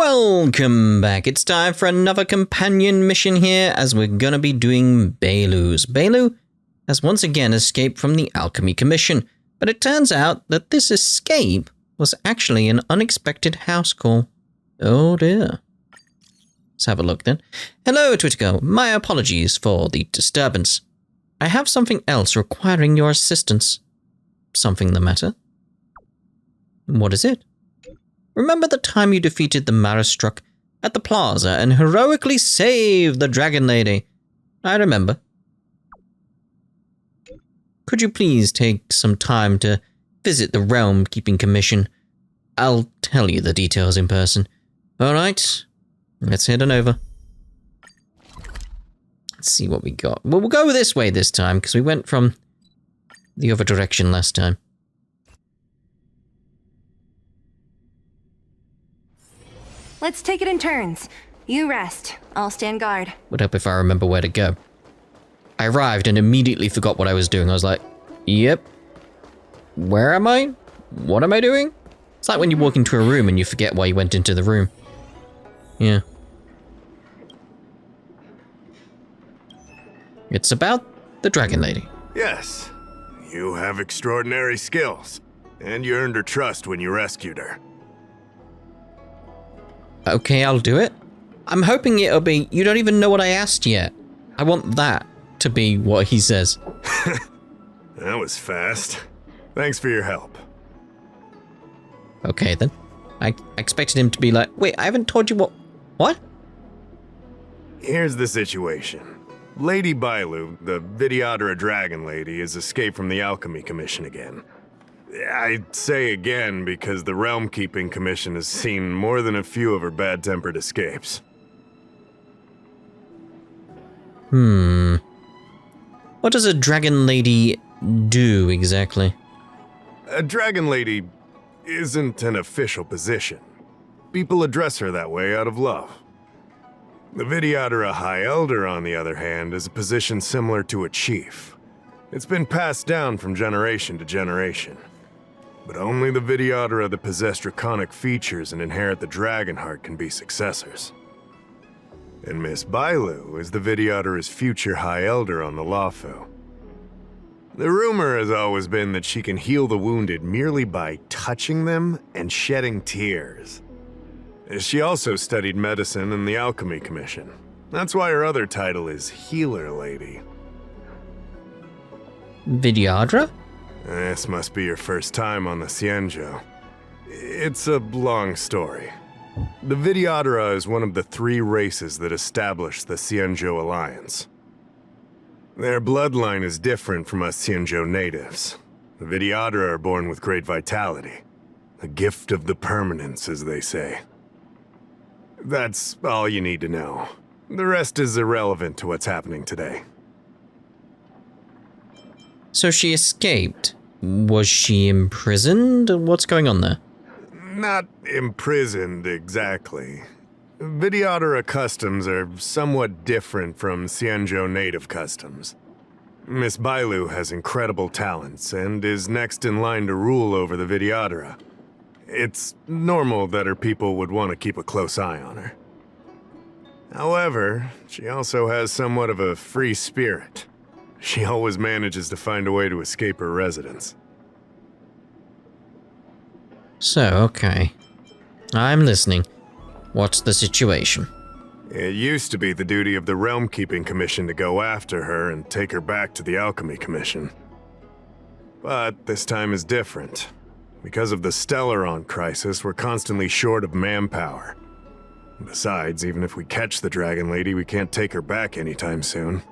Welcome back. It's time for another companion mission here, as we're gonna be doing Bailu's. Bailu has once again escaped from the Alchemy Commission, but it turns out that this escape was actually an unexpected house call. Oh dear. Let's have a look then. Hello, Twittergo. My apologies for the disturbance. I have something else requiring your assistance. Something the matter? What is it? Remember the time you defeated the Maristruck at the plaza and heroically saved the Dragon Lady? I remember. Could you please take some time to visit the Realm Keeping Commission? I'll tell you the details in person. Alright, let's head on over. Let's see what we got. Well, we'll go this way this time, because we went from the other direction last time. Let's take it in turns. You rest. I'll stand guard. Would help if I remember where to go. I arrived and immediately forgot what I was doing. I was like, yep. Where am I? What am I doing? It's like when you walk into a room and you forget why you went into the room. Yeah. It's about the Dragon Lady. Yes. You have extraordinary skills. And you earned her trust when you rescued her. Okay, I'll do it. I'm hoping it'll be, you don't even know what I asked yet. I want that to be what he says. That was fast. Thanks for your help. Okay then. I expected him to be like, wait, I haven't told you what? Here's the situation. Lady Bailu, the Videodora Dragon Lady, has escaped from the Alchemy Commission again. I say again because the Realm Keeping Commission has seen more than a few of her bad-tempered escapes. What does a Dragon Lady do exactly? A Dragon Lady isn't an official position. People address her that way out of love. The Videodora High Elder, on the other hand, is a position similar to a chief. It's been passed down from generation to generation. But only the Videodora that possess draconic features and inherit the dragon heart can be successors. And Miss Bailu is the Videodora's future High Elder on the Lawfu. The rumor has always been that she can heal the wounded merely by touching them and shedding tears. She also studied medicine in the Alchemy Commission. That's why her other title is Healer Lady. Videodora? This must be your first time on the Xianzhou. It's a long story. The Videodora is one of the 3 races that established the Xianzhou Alliance. Their bloodline is different from us Xianzhou natives. The Videodora are born with great vitality. A gift of the permanence, as they say. That's all you need to know. The rest is irrelevant to what's happening today. So she escaped. Was she imprisoned? What's going on there? Not imprisoned, exactly. Videodora customs are somewhat different from Xianzhou native customs. Miss Bailu has incredible talents and is next in line to rule over the Videodora. It's normal that her people would want to keep a close eye on her. However, she also has somewhat of a free spirit. She always manages to find a way to escape her residence. So, okay. I'm listening. What's the situation? It used to be the duty of the Realm Keeping Commission to go after her and take her back to the Alchemy Commission. But this time is different. Because of the Stellaron crisis, we're constantly short of manpower. Besides, even if we catch the Dragon Lady, we can't take her back anytime soon.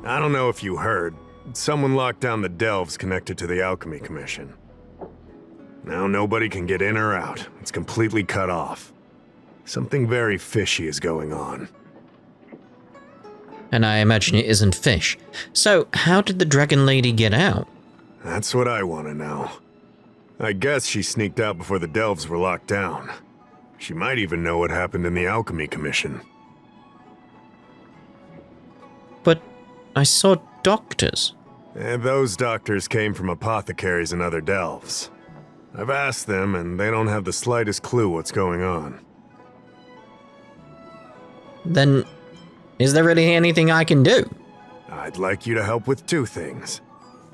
I don't know if you heard, someone locked down the delves connected to the Alchemy Commission. Now nobody can get in or out. It's completely cut off. Something very fishy is going on. And I imagine it isn't fish. So, how did the Dragon Lady get out? That's what I want to know. I guess she sneaked out before the delves were locked down. She might even know what happened in the Alchemy Commission. But I saw doctors. And those doctors came from apothecaries and other delves. I've asked them, and they don't have the slightest clue what's going on. then is there really anything I can do? I'd like you to help with two things.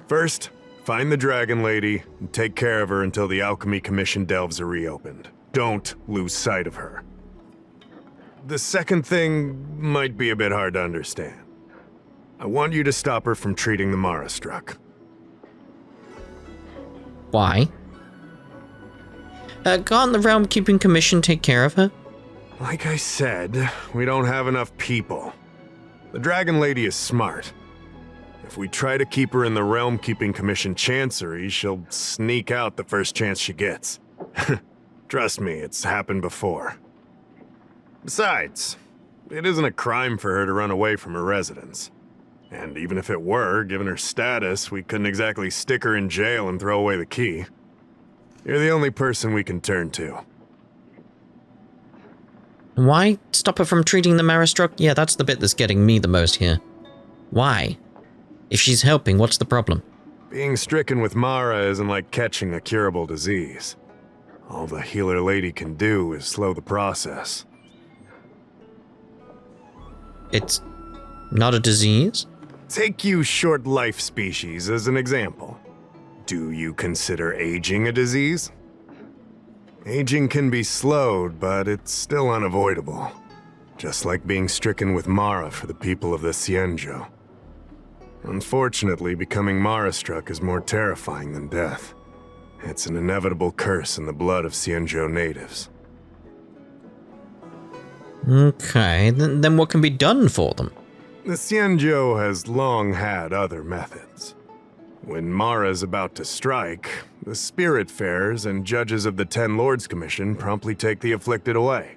First, find the Dragon Lady and take care of her until the Alchemy Commission delves are reopened. Don't lose sight of her. The second thing might be a bit hard to understand. I want you to stop her from treating the Mara struck. Why? Can't the Realm Keeping Commission take care of her? Like I said, we don't have enough people. The Dragon Lady is smart. If we try to keep her in the Realm Keeping Commission Chancery, she'll sneak out the first chance she gets. Trust me, it's happened before. Besides, it isn't a crime for her to run away from her residence. And even if it were, given her status, we couldn't exactly stick her in jail and throw away the key. You're the only person we can turn to. Why stop her from treating the Maristruck? Yeah, that's the bit that's getting me the most here. Why? If she's helping, what's the problem? Being stricken with Mara isn't like catching a curable disease. All the healer lady can do is slow the process. It's not a disease? Take you short life species as an example. Do you consider aging a disease? Aging can be slowed, but it's still unavoidable. Just like being stricken with Mara for the people of the Xianzhou. Unfortunately, becoming Mara-struck is more terrifying than death. It's an inevitable curse in the blood of Xianzhou natives. Okay, then what can be done for them? The Xianzhou has long had other methods. When Mara is about to strike, the Spiritfarers and judges of the Ten Lords Commission promptly take the afflicted away.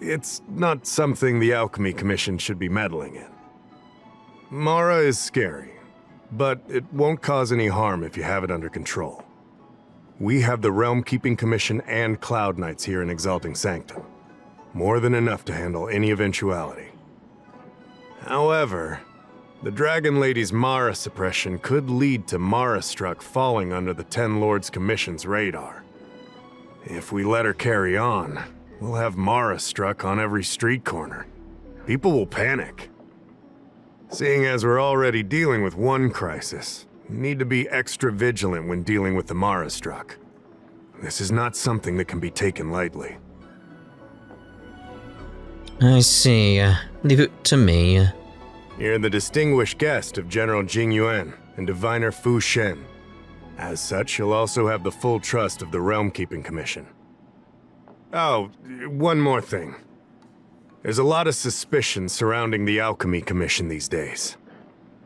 It's not something the Alchemy Commission should be meddling in. Mara is scary, but it won't cause any harm if you have it under control. We have the Realm Keeping Commission and Cloud Knights here in Exalting Sanctum. More than enough to handle any eventuality. However, the Dragon Lady's Mara suppression could lead to Mara-struck falling under the Ten Lords Commission's radar. If we let her carry on, we'll have Mara-struck on every street corner. People will panic. Seeing as we're already dealing with one crisis, we need to be extra vigilant when dealing with the Mara-struck. This is not something that can be taken lightly. I see. Leave it to me. You're the distinguished guest of General Jing Yuan and Diviner Fu Shen. As such, you'll also have the full trust of the Realm Keeping Commission. Oh, one more thing. There's a lot of suspicion surrounding the Alchemy Commission these days.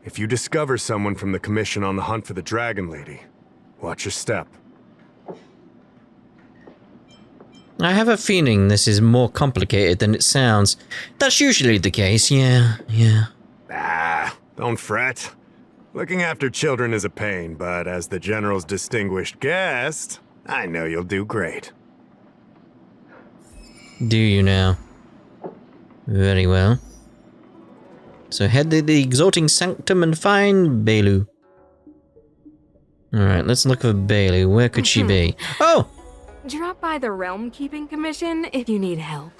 If you discover someone from the Commission on the hunt for the Dragon Lady, watch your step. I have a feeling this is more complicated than it sounds. That's usually the case, yeah. Don't fret. Looking after children is a pain, but as the General's distinguished guest, I know you'll do great. Do you now? Very well. So head to the Exalting Sanctum and find Bailu. Alright, let's look for Bailu. Where could she be? Oh! Drop by the Realm Keeping Commission if you need help.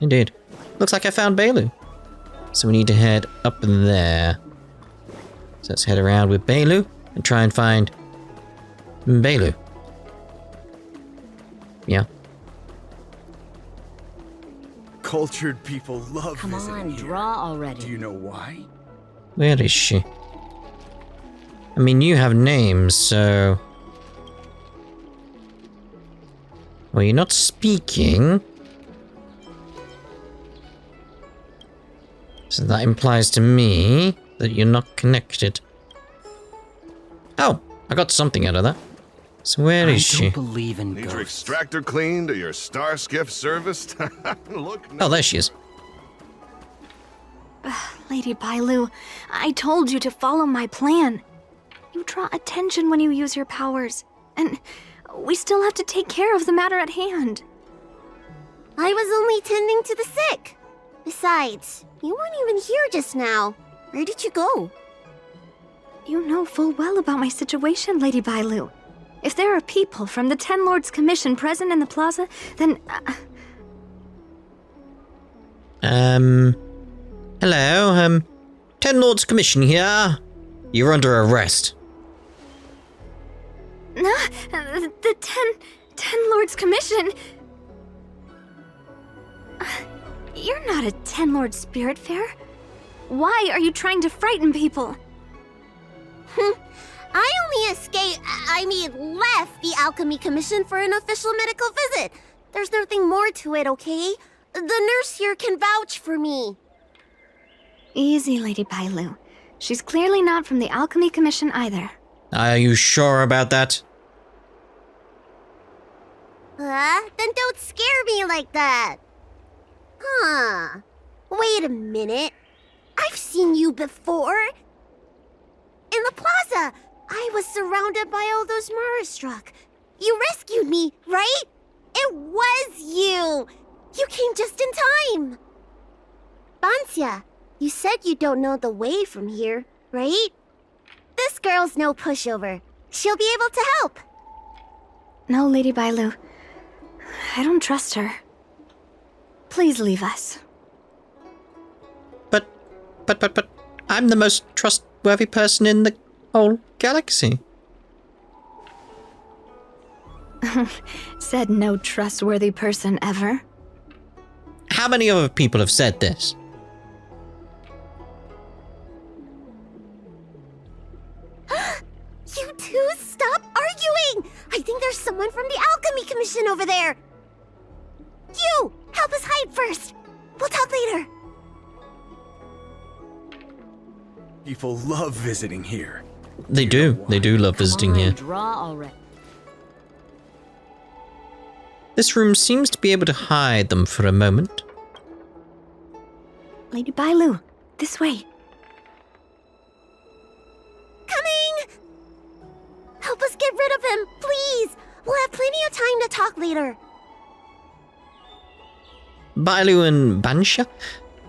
Indeed. Looks like I found Bailu. So we need to head up there. So let's head around with Bailu and try and find Bailu. Yeah. Cultured people love Come visiting on, here. draw already. Do you know why? Where is she? I mean, you have names, so... Well, you're not speaking. So that implies to me that you're not connected. Oh, I got something out of that. So where is she? I don't believe in Need your ghosts. extractor cleaned or your star skiff serviced? Look. Oh, there she is. Lady Bailu, I told you to follow my plan. You draw attention when you use your powers, and we still have to take care of the matter at hand. I was only tending to the sick. Besides, you weren't even here just now. Where did you go? You know full well about my situation, Lady Bailu. If there are people from the Ten Lords Commission present in the plaza, then... Hello, Ten Lords Commission here. You're under arrest. The Ten Lords Commission? You're not a Ten Lord Spiritfarer. Why are you trying to frighten people? I only left the Alchemy Commission for an official medical visit. There's nothing more to it, okay? The nurse here can vouch for me. Easy, Lady Bailu. She's clearly not from the Alchemy Commission either. Are you sure about that? Then don't scare me like that. Huh. Wait a minute. I've seen you before. In the plaza, I was surrounded by all those Mara-struck. You rescued me, right? It was you! You came just in time! Banxia, you said you don't know the way from here, right? This girl's no pushover. She'll be able to help. No, Lady Bailu. I don't trust her. Please leave us. But, I'm the most trustworthy person in the whole galaxy. Said no trustworthy person ever. How many other people have said this? You two, stop arguing! I think there's someone from the Alchemy Commission over there. You! Help us hide first! We'll talk later. People love visiting here. They do love visiting here. Draw already. This room seems to be able to hide them for a moment. Lady Bailu, this way. Coming! Help us get rid of him, please! We'll have plenty of time to talk later. Bailu and Banxia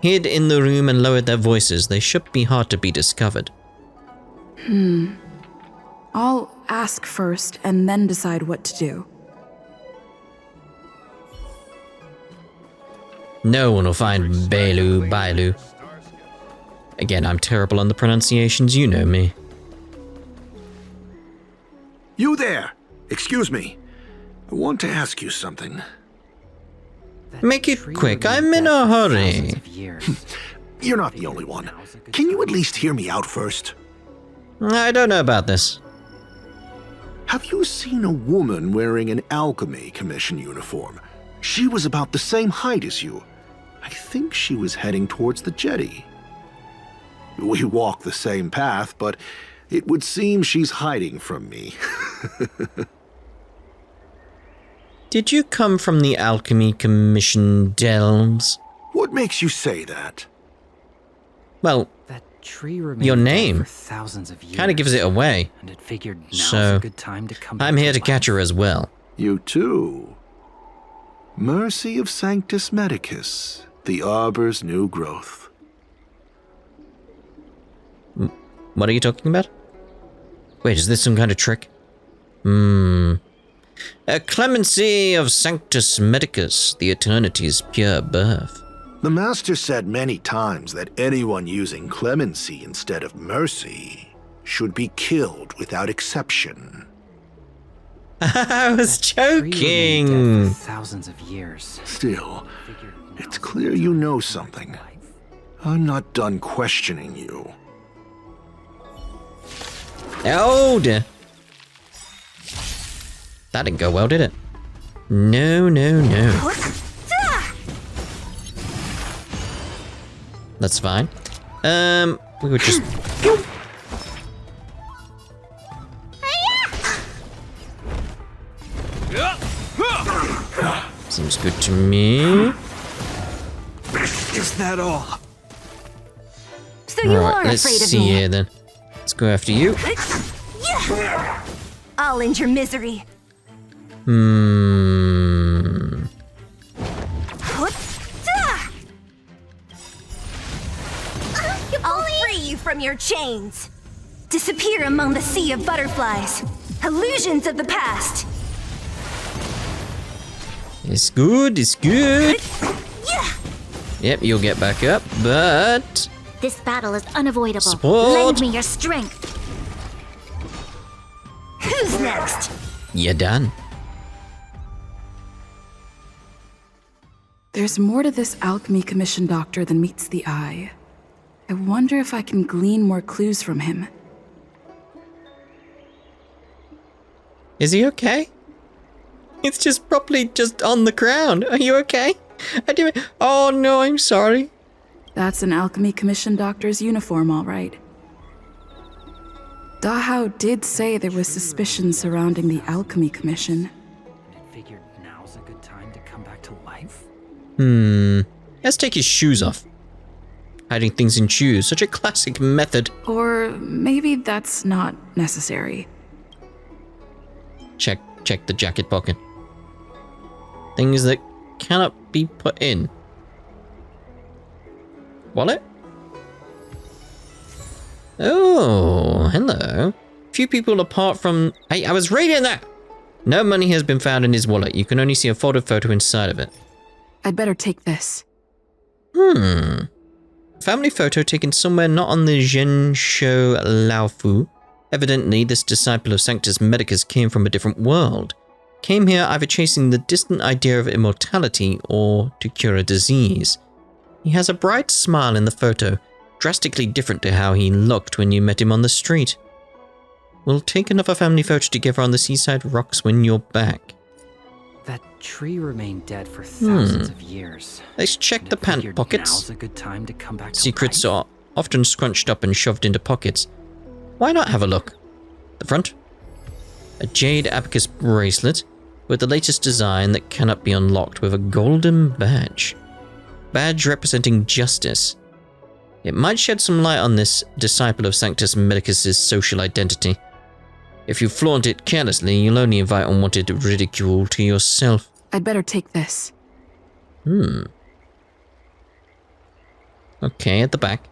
hid in the room and lowered their voices. They should be hard to be discovered. I'll ask first and then decide what to do. No one will find Bailu. Again, I'm terrible on the pronunciations, you know me. You there! Excuse me. I want to ask you something. Make it quick, I'm in a hurry. You're not the only one. Can you at least hear me out first? I don't know about this. Have you seen a woman wearing an Alchemy Commission uniform? She was about the same height as you. I think she was heading towards the jetty. We walk the same path, but it would seem she's hiding from me. Did you come from the Alchemy Commission delves? What makes you say that? Well, that tree your name kind of gives it away. And it figured now's So, a good time to come I'm back here to life. catch her as well. You too. Mercy of Sanctus Medicus, the Arbor's new growth. What are you talking about? Wait, is this some kind of trick? A clemency of Sanctus Medicus, the eternity's pure birth. The Master said many times that anyone using clemency instead of mercy should be killed without exception. I was Tree remained joking. dead for thousands of years. Still, it's clear you know something. I'm not done questioning you. Oh dear. That didn't go well, did it? No. That's fine. We would just... Seems good to me. Is that all? So you are Let's afraid of see me. here then. Let's go after you. I'll end your misery. I'll free you from your chains. Disappear among the sea of butterflies. Illusions of the past. It's good. Yep, you'll get back up, but... This battle is unavoidable. Support. Lend me your strength. Who's next? You're done. There's more to this alchemy commission doctor than meets the eye. I wonder if I can glean more clues from him. Is he okay? It's just probably just on the ground. Are you okay? Oh no, I'm sorry. That's an alchemy commission doctor's uniform, all right. Dahao did say there was suspicion surrounding the alchemy commission. It figured now's a good time to come back to life? Let's take his shoes off. Hiding things in shoes, such a classic method. Or maybe that's not necessary. Check the jacket pocket. Things that cannot be put in. Wallet? Oh, hello. Few people apart from... Hey, I was reading that! No money has been found in his wallet. You can only see a folded photo inside of it. I'd better take this. Family photo taken somewhere not on the Zhenshou Laofu. Evidently, this disciple of Sanctus Medicus came from a different world. Came here either chasing the distant idea of immortality or to cure a disease. He has a bright smile in the photo, drastically different to how he looked when you met him on the street. We'll take another family photo together on the seaside rocks when you're back. That tree remained dead for thousands of years. Let's check the pant pockets. Now's a good time to come back to Secrets life. are often scrunched up and shoved into pockets. Why not have a look? The front? A jade abacus bracelet with the latest design that cannot be unlocked with a golden badge. Badge representing justice. It might shed some light on this disciple of Sanctus Medicus' social identity. If you flaunt it carelessly, you'll only invite unwanted ridicule to yourself. I'd better take this. Okay, at the back.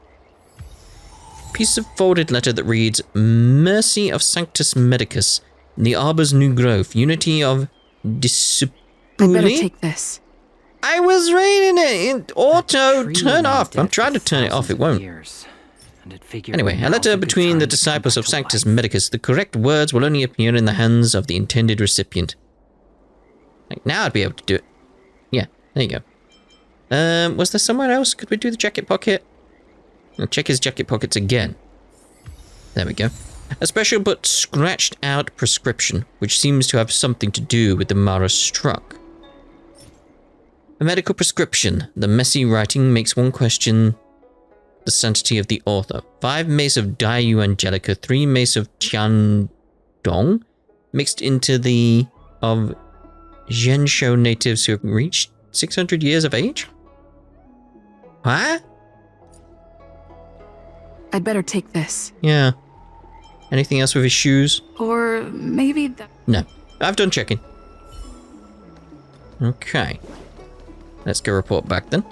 Piece of folded letter that reads, Mercy of Sanctus Medicus, the Arbor's new growth, unity of Discipuli. I'd better take this. I was reading it. Auto, turn off. I'm trying to turn it off, it won't. Anyway, a letter between the disciples of Sanctus Medicus. The correct words will only appear in the hands of the intended recipient. Like, now I'd be able to do it. Yeah, there you go. Was there somewhere else? Could we do the jacket pocket? I'll check his jacket pockets again. There we go. A special but scratched out prescription, which seems to have something to do with the Mara struck. A medical prescription. The messy writing makes one question the sanctity of the author. 5 mace of Dayu Angelica, 3 mace of Tiandong, mixed into the of Zhenshou natives who have reached 600 years of age? Huh? I'd better take this. Yeah. Anything else with his shoes? Or maybe that... No. I've done checking. Okay. Let's go report back then.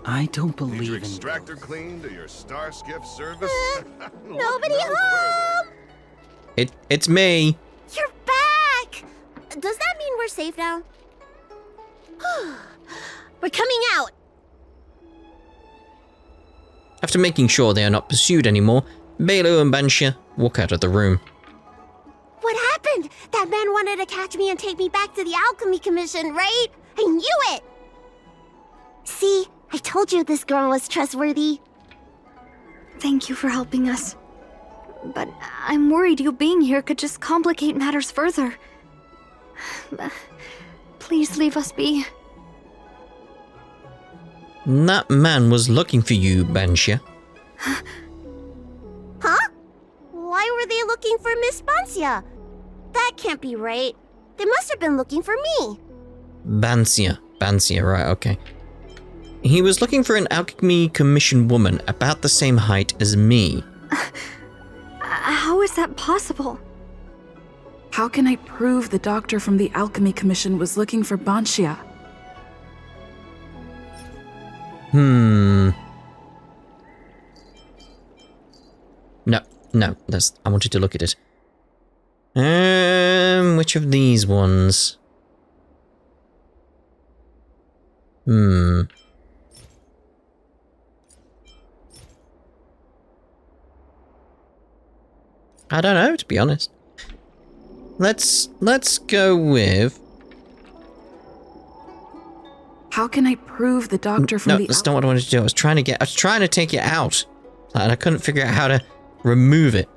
I don't Need believe your in extractor cleaned or your star skiff service? Nobody home! It's me. You're back! Does that mean we're safe now? We're coming out! After making sure they are not pursued anymore, Bailu and Banxia walk out of the room. What happened? That man wanted to catch me and take me back to the Alchemy Commission, right? I knew it! See? I told you this girl was trustworthy. Thank you for helping us. But I'm worried you being here could just complicate matters further. Please leave us be. That man was looking for you, Banxia. Huh? Why were they looking for Miss Banxia? That can't be right. They must have been looking for me. Banxia, right, okay. He was looking for an Alchemy Commission woman about the same height as me. How is that possible? How can I prove the doctor from the Alchemy Commission was looking for Banxia? No, I wanted to look at it. Which of these ones? I don't know, to be honest. Let's go with... How can I prove the doctor from No, the... that's not what I wanted to do. I was trying to take it out. And I couldn't figure out how to remove it.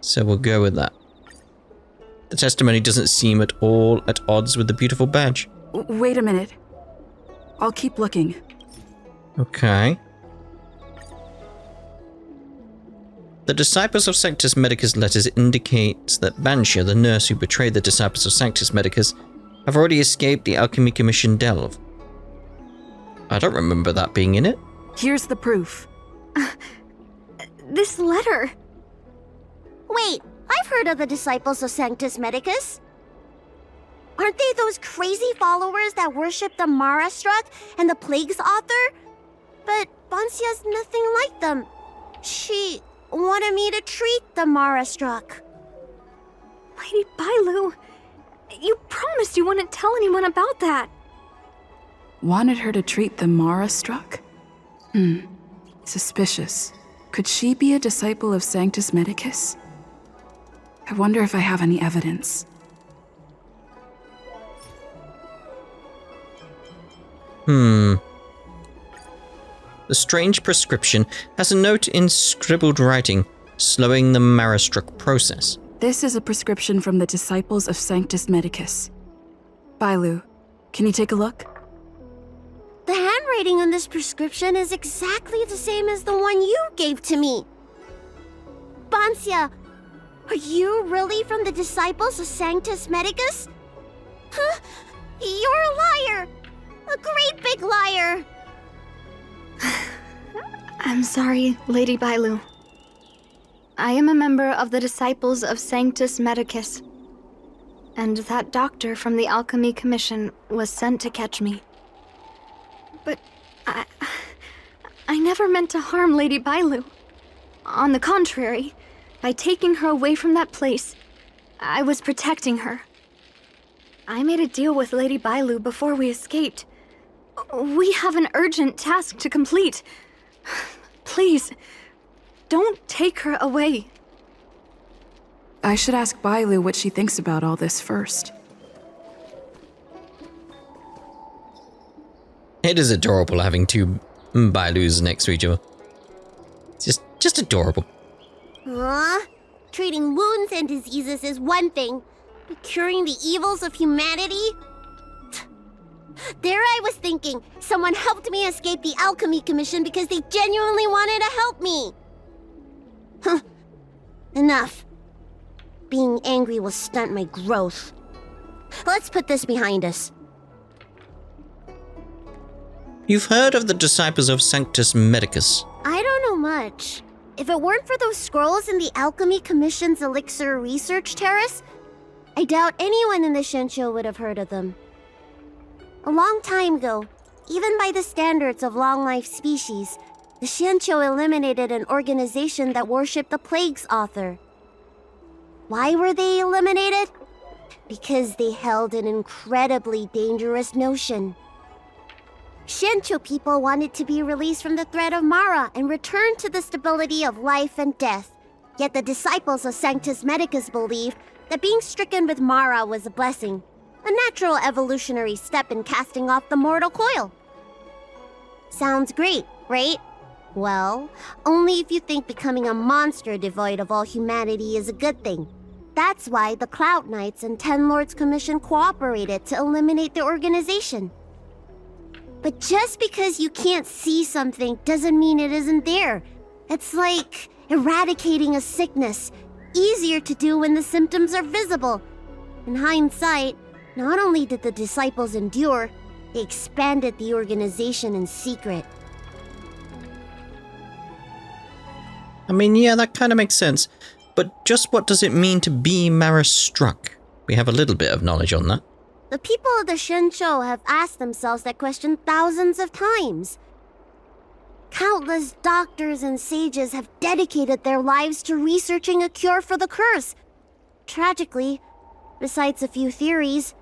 So we'll go with that. The testimony doesn't seem at all at odds with the beautiful badge. Wait a minute. I'll keep looking. Okay. The Disciples of Sanctus Medicus letters indicates that Banxia, the nurse who betrayed the Disciples of Sanctus Medicus, have already escaped the Alchemy Commission delve. I don't remember that being in it. Here's the proof. This letter. Wait, I've heard of the Disciples of Sanctus Medicus. Aren't they those crazy followers that worship the Mara Struck and the Plague's author? But Banxia's nothing like them. She wanted me to treat the Mara Struck. Lady Bailu, you promised you wouldn't tell anyone about that. Wanted her to treat the Mara Struck? Suspicious. Could she be a disciple of Sanctus Medicus? I wonder if I have any evidence. The strange prescription has a note in scribbled writing, slowing the Marastruck process. This is a prescription from the Disciples of Sanctus Medicus. Bailu, can you take a look? The handwriting on this prescription is exactly the same as the one you gave to me. Banxia, are you really from the Disciples of Sanctus Medicus? Huh? You're a liar! A great big liar! I'm sorry, Lady Bailu. I am a member of the Disciples of Sanctus Medicus, and that doctor from the Alchemy Commission was sent to catch me. But I never meant to harm Lady Bailu. On the contrary, by taking her away from that place, I was protecting her. I made a deal with Lady Bailu before we escaped. We have an urgent task to complete. Please, don't take her away. I should ask Bailu what she thinks about all this first. It is adorable having two Bailus next to each other. It's just adorable. Treating wounds and diseases is one thing, but curing the evils of humanity? There I was thinking someone helped me escape the Alchemy Commission because they genuinely wanted to help me. Enough. Being angry will stunt my growth. Let's put this behind us. You've heard of the Disciples of Sanctus Medicus. I don't know much. If it weren't for those scrolls in the Alchemy Commission's Elixir Research Terrace, I doubt anyone in the Shensho would have heard of them. A long time ago, even by the standards of long-life species, the Shensho eliminated an organization that worshipped the Plague's author. Why were they eliminated? Because they held an incredibly dangerous notion. Shensho people wanted to be released from the threat of Mara and return to the stability of life and death. Yet the Disciples of Sanctus Medicus believed that being stricken with Mara was a blessing, a natural evolutionary step in casting off the mortal coil. Sounds great, right? Well, only if you think becoming a monster devoid of all humanity is a good thing. That's why the Cloud Knights and Ten Lords Commission cooperated to eliminate the organization. But just because you can't see something doesn't mean it isn't there. It's like eradicating a sickness. Easier to do when the symptoms are visible. In hindsight, not only did the disciples endure, they expanded the organization in secret. I mean, yeah, that kind of makes sense. But just what does it mean to be Mara-struck? We have a little bit of knowledge on that. The people of the Shensho have asked themselves that question thousands of times. Countless doctors and sages have dedicated their lives to researching a cure for the curse. Tragically, besides a few theories,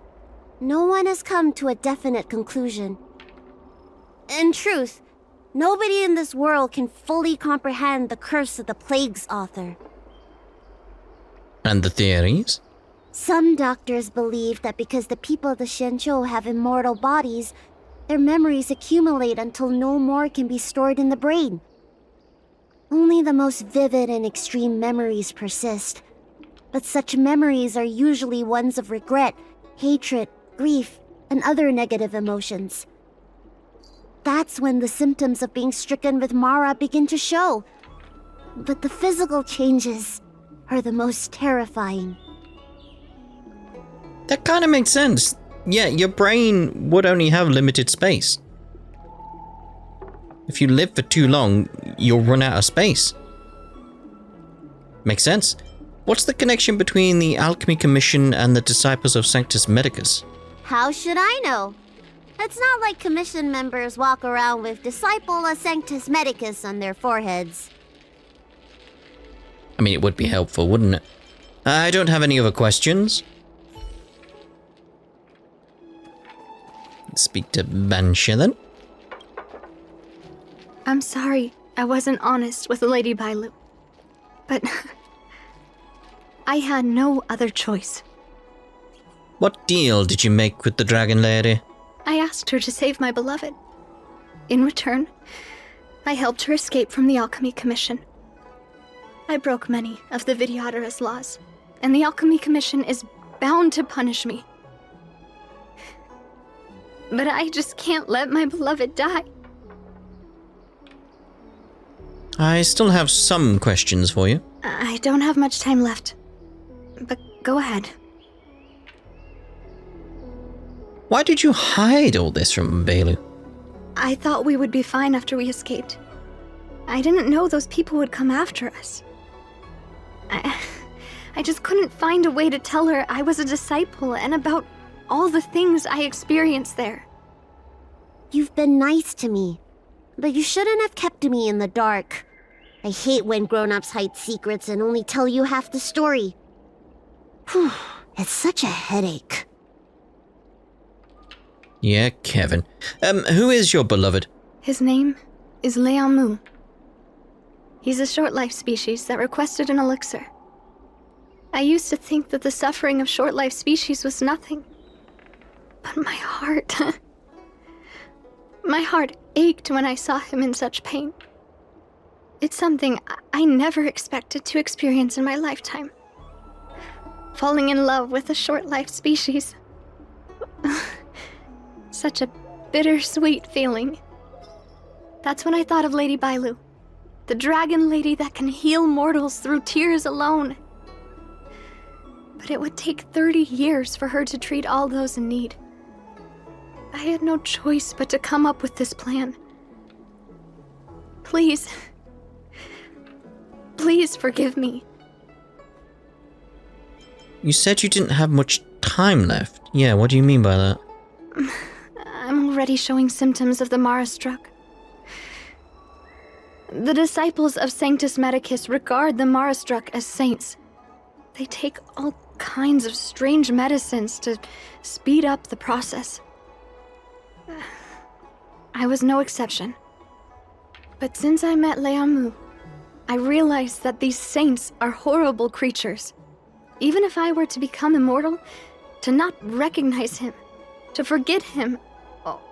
no one has come to a definite conclusion. In truth, nobody in this world can fully comprehend the curse of the plague's author. And the theories? Some doctors believe that because the people of the Xianzhou have immortal bodies, their memories accumulate until no more can be stored in the brain. Only the most vivid and extreme memories persist, but such memories are usually ones of regret, hatred, grief, and other negative emotions. That's when the symptoms of being stricken with Mara begin to show. But the physical changes are the most terrifying. That kind of makes sense. Yeah, your brain would only have limited space. If you live for too long, you'll run out of space. Makes sense. What's the connection between the Alchemy Commission and the Disciples of Sanctus Medicus? How should I know? It's not like commission members walk around with Disciple of Sanctus Medicus on their foreheads. I mean, it would be helpful, wouldn't it? I don't have any other questions. Let's speak to Banxia then. I'm sorry I wasn't honest with Lady Bailu. But I had no other choice. What deal did you make with the Dragon Lady? I asked her to save my beloved. In return, I helped her escape from the Alchemy Commission. I broke many of the Vidyadhara's laws, and the Alchemy Commission is bound to punish me. But I just can't let my beloved die. I still have some questions for you. I don't have much time left, but go ahead. Why did you hide all this from Bailu? I thought we would be fine after we escaped. I didn't know those people would come after us. I just couldn't find a way to tell her I was a disciple and about all the things I experienced there. You've been nice to me, but you shouldn't have kept me in the dark. I hate when grown-ups hide secrets and only tell you half the story. Whew, it's such a headache. Yeah, Kevin. Who is your beloved? His name is Liangmu. He's a short-life species that requested an elixir. I used to think that the suffering of short-life species was nothing. But my heart... my heart ached when I saw him in such pain. It's something I never expected to experience in my lifetime. Falling in love with a short-life species. Such a bittersweet feeling. That's when I thought of Lady Bailu, the dragon lady that can heal mortals through tears alone. But it would take 30 years for her to treat all those in need. I had no choice but to come up with this plan. Please forgive me. You said you didn't have much time left. Yeah, what do you mean by that? I'm already showing symptoms of the Mara struck. The disciples of Sanctus Medicus regard the Mara struck as saints. They take all kinds of strange medicines to speed up the process. I was no exception. But since I met Liangmu, I realized that these saints are horrible creatures. Even if I were to become immortal, to not recognize him, to forget him,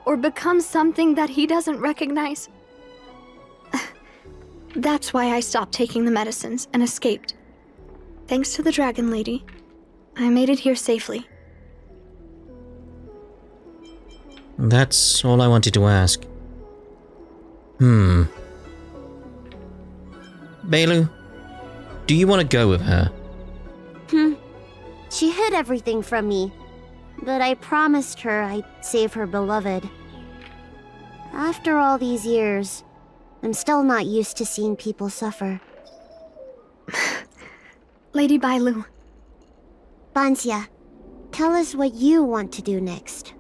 or become something that he doesn't recognize. That's why I stopped taking the medicines and escaped. Thanks to the Dragon Lady, I made it here safely. That's all I wanted to ask. Bailu, do you want to go with her? She hid everything from me, but I promised her I'd save her beloved. After all these years, I'm still not used to seeing people suffer. Lady Bailu. Banxia, tell us what you want to do next.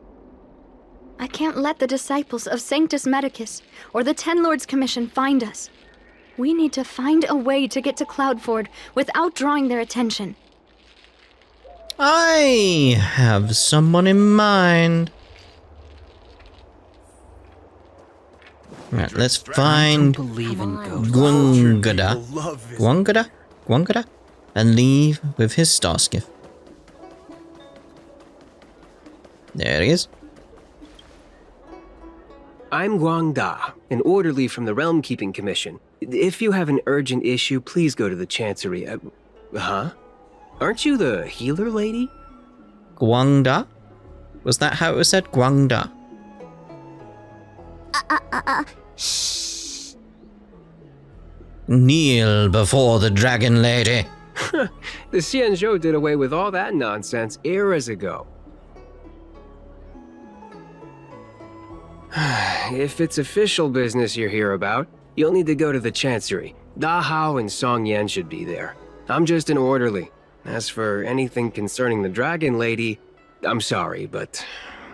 I can't let the disciples of Sanctus Medicus or the Ten Lords Commission find us. We need to find a way to get to Cloudford without drawing their attention. I have someone in mind. Right, let's find Believe in ghosts. Gwangada, and leave with his star skiff. There he is. I'm Guangda, an orderly from the Realm Keeping Commission. If you have an urgent issue, please go to the Chancery. Huh? Aren't you the healer lady? Guangda? Was that how it was said? Guangda. Shh. Kneel before the dragon lady. The Xianzhou did away with all that nonsense eras ago. If it's official business you're here about, you'll need to go to the Chancery. Da Hao and Song Yan should be there. I'm just an orderly. As for anything concerning the Dragon Lady, I'm sorry, but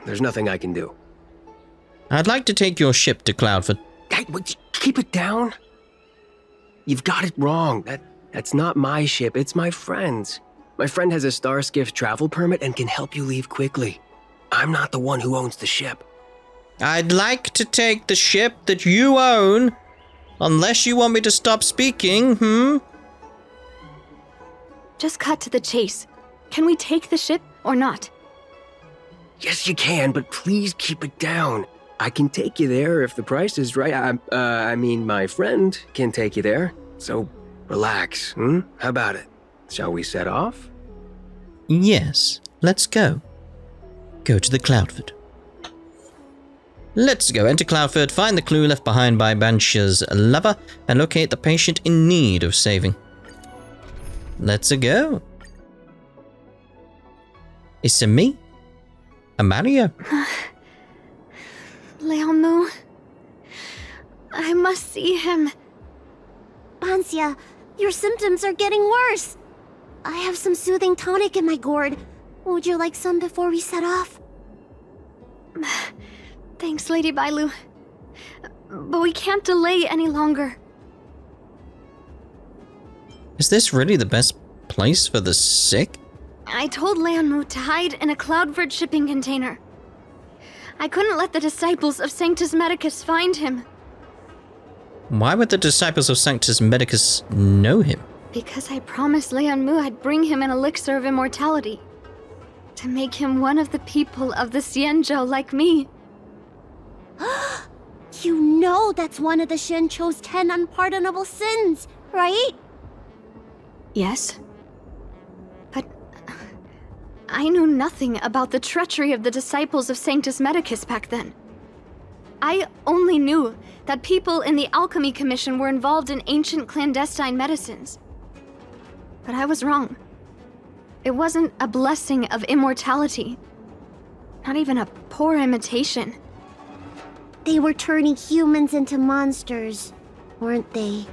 there's nothing I can do. I'd like to take your ship to Cloudford. Hey, keep it down. You've got it wrong. That's not my ship, it's my friend's. My friend has a star skiff travel permit and can help you leave quickly. I'm not the one who owns the ship. I'd like to take the ship that you own, unless you want me to stop speaking, Just cut to the chase. Can we take the ship or not? Yes, you can, but please keep it down. I can take you there if the price is right. I mean, my friend can take you there. So, relax, How about it? Shall we set off? Yes, let's go. Go to the Cloudford. Let's go enter Cloudford, find the clue left behind by Banxia's lover, and locate the patient in need of saving. Let's go. It's me, Mario. Liangmu. I must see him. Banxia, your symptoms are getting worse. I have some soothing tonic in my gourd. Would you like some before we set off? Thanks, Lady Bailu. But we can't delay any longer. Is this really the best place for the sick? I told Liangmu to hide in a Cloudford shipping container. I couldn't let the disciples of Sanctus Medicus find him. Why would the disciples of Sanctus Medicus know him? Because I promised Liangmu I'd bring him an elixir of immortality. To make him one of the people of the Xianzhou like me. You know that's one of the Shenchou's 10 unpardonable sins, right? Yes. But I knew nothing about the treachery of the disciples of Sanctus Medicus back then. I only knew that people in the Alchemy Commission were involved in ancient clandestine medicines. But I was wrong. It wasn't a blessing of immortality. Not even a poor imitation. They were turning humans into monsters, weren't they?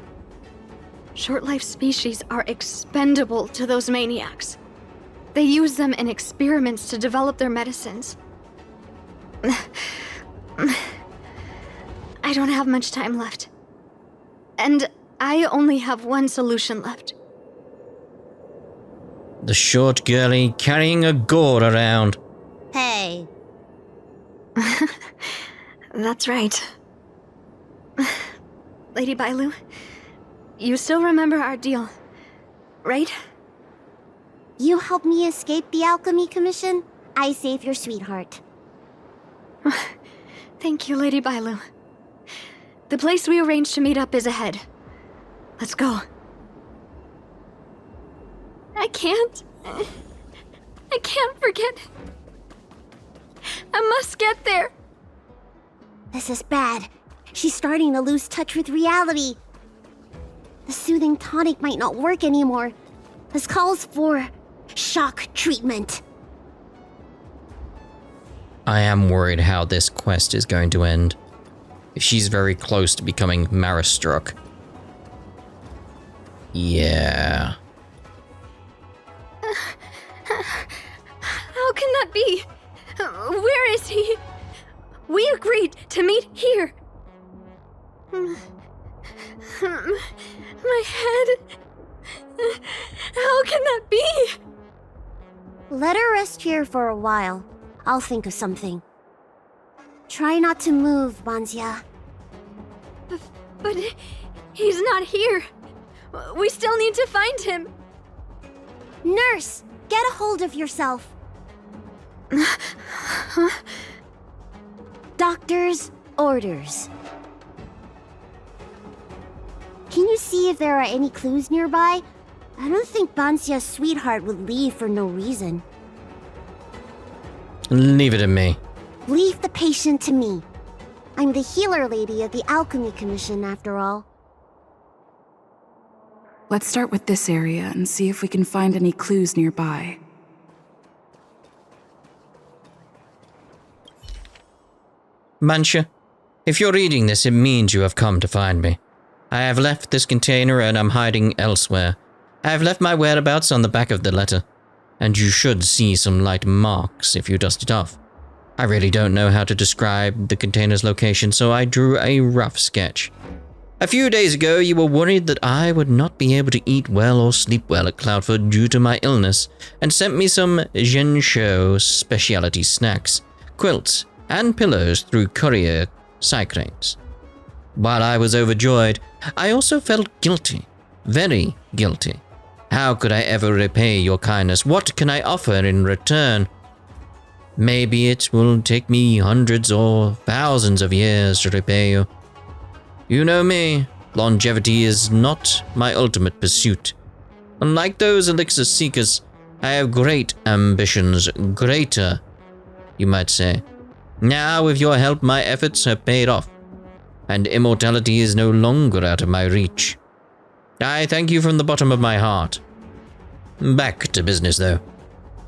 Short-life species are expendable to those maniacs. They use them in experiments to develop their medicines. I don't have much time left. And I only have one solution left. The short girlie carrying a gourd around. Hey. That's right. Lady Bailu, you still remember our deal, right? You helped me escape the Alchemy Commission, I save your sweetheart. Thank you, Lady Bailu. The place we arranged to meet up is ahead. Let's go. I can't forget. I must get there. This is bad. She's starting to lose touch with reality. The soothing tonic might not work anymore. This calls for shock treatment. I am worried how this quest is going to end. She's very close to becoming Mara-struck. Yeah. How can that be? Where is he? We agreed to meet here. My head. How can that be? Let her rest here for a while. I'll think of something. Try not to move, Banxia. But he's not here. We still need to find him. Nurse, get a hold of yourself. Doctor's orders. Can you see if there are any clues nearby? I don't think Banxia's sweetheart would leave for no reason. Leave it to me. Leave the patient to me. I'm the healer lady of the Alchemy Commission, after all. Let's start with this area and see if we can find any clues nearby. Banxia, if you're reading this, it means you have come to find me. I have left this container and I'm hiding elsewhere. I have left my whereabouts on the back of the letter, and you should see some light marks if you dust it off. I really don't know how to describe the container's location, so I drew a rough sketch. A few days ago, you were worried that I would not be able to eat well or sleep well at Cloudford due to my illness, and sent me some Zhensho specialty snacks, quilts, and pillows through courier cycranes. While I was overjoyed, I also felt guilty, very guilty. How could I ever repay your kindness? What can I offer in return? Maybe it will take me hundreds or thousands of years to repay you. You know me, longevity is not my ultimate pursuit. Unlike those elixir seekers, I have great ambitions, greater, you might say. Now, with your help, my efforts have paid off, and immortality is no longer out of my reach. I thank you from the bottom of my heart. Back to business, though.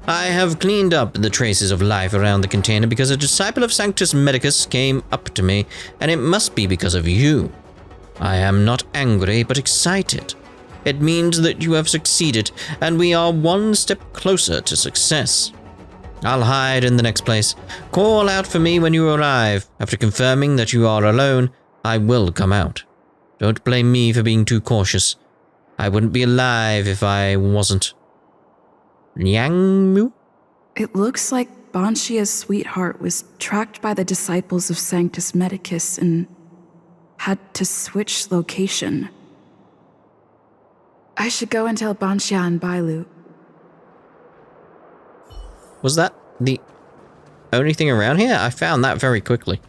I have cleaned up the traces of life around the container because a disciple of Sanctus Medicus came up to me, and it must be because of you. I am not angry, but excited. It means that you have succeeded, and we are one step closer to success. I'll hide in the next place. Call out for me when you arrive. After confirming that you are alone, I will come out. Don't blame me for being too cautious. I wouldn't be alive if I wasn't. Liangmu? It looks like Banxia's sweetheart was tracked by the disciples of Sanctus Medicus and had to switch location. I should go and tell Banxia and Bailu. Was that the only thing around here? I found that very quickly.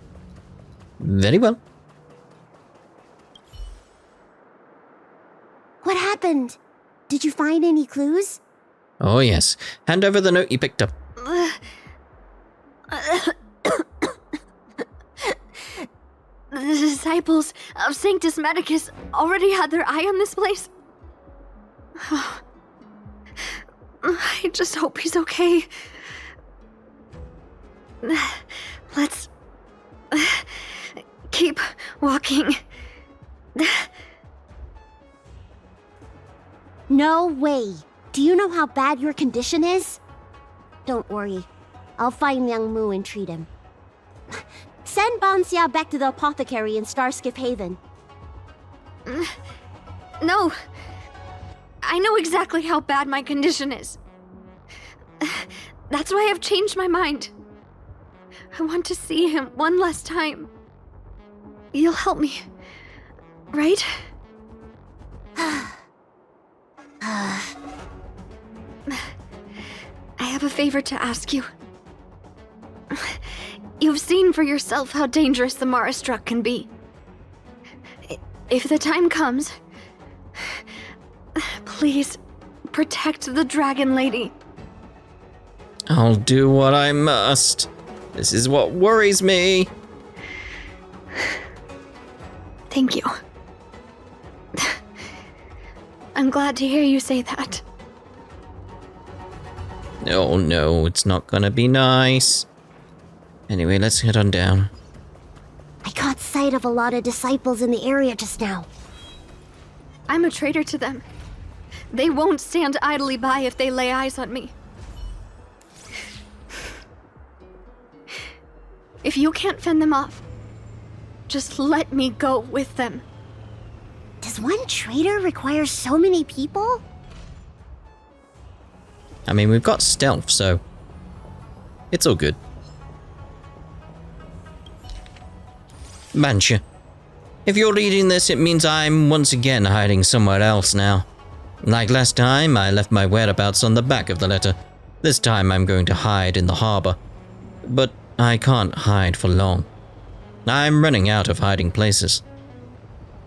Very well. What happened? Did you find any clues? Oh yes. Hand over the note you picked up. The disciples of Sanctus Medicus already had their eye on this place. I just hope he's okay. Let's keep walking. No way. Do you know how bad your condition is? Don't worry. I'll find Liangmu and treat him. Send Banxia back to the apothecary in Starskiff Haven. No. I know exactly how bad my condition is. That's why I've changed my mind. I want to see him one last time. You'll help me, right? I have a favor to ask you. You've seen for yourself how dangerous the Mara Struck can be. If the time comes, please protect the Dragon Lady. I'll do what I must. This is what worries me. Thank you. I'm glad to hear you say that. Oh no, it's not gonna be nice. Anyway, let's head on down. I caught sight of a lot of disciples in the area just now. I'm a traitor to them. They won't stand idly by if they lay eyes on me. If you can't fend them off, just let me go with them. Does one traitor require so many people? I mean, we've got stealth, so it's all good. Banxia, if you're reading this, it means I'm once again hiding somewhere else now. Like last time, I left my whereabouts on the back of the letter. This time I'm going to hide in the harbor. But I can't hide for long. I'm running out of hiding places.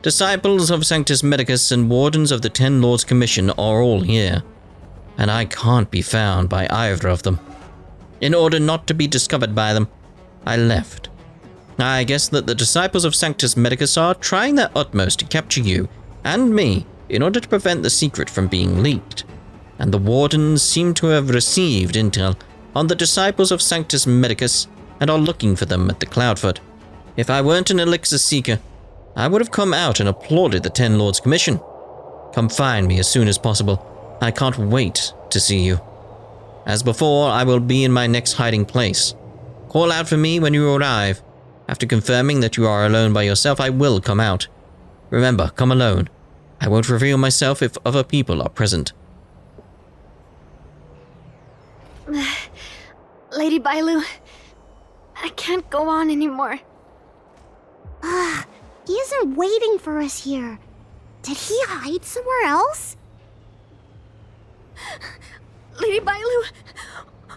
Disciples of Sanctus Medicus and wardens of the Ten Lords Commission are all here, and I can't be found by either of them. In order not to be discovered by them, I left. I guess that the disciples of Sanctus Medicus are trying their utmost to capture you and me in order to prevent the secret from being leaked, and the wardens seem to have received intel on the disciples of Sanctus Medicus and are looking for them at the Cloudford. If I weren't an elixir seeker, I would have come out and applauded the Ten Lords Commission. Come find me as soon as possible. I can't wait to see you. As before, I will be in my next hiding place. Call out for me when you arrive. After confirming that you are alone by yourself, I will come out. Remember, come alone. I won't reveal myself if other people are present. Lady Bailu, I can't go on anymore. He isn't waiting for us here. Did he hide somewhere else? Lady Bailu,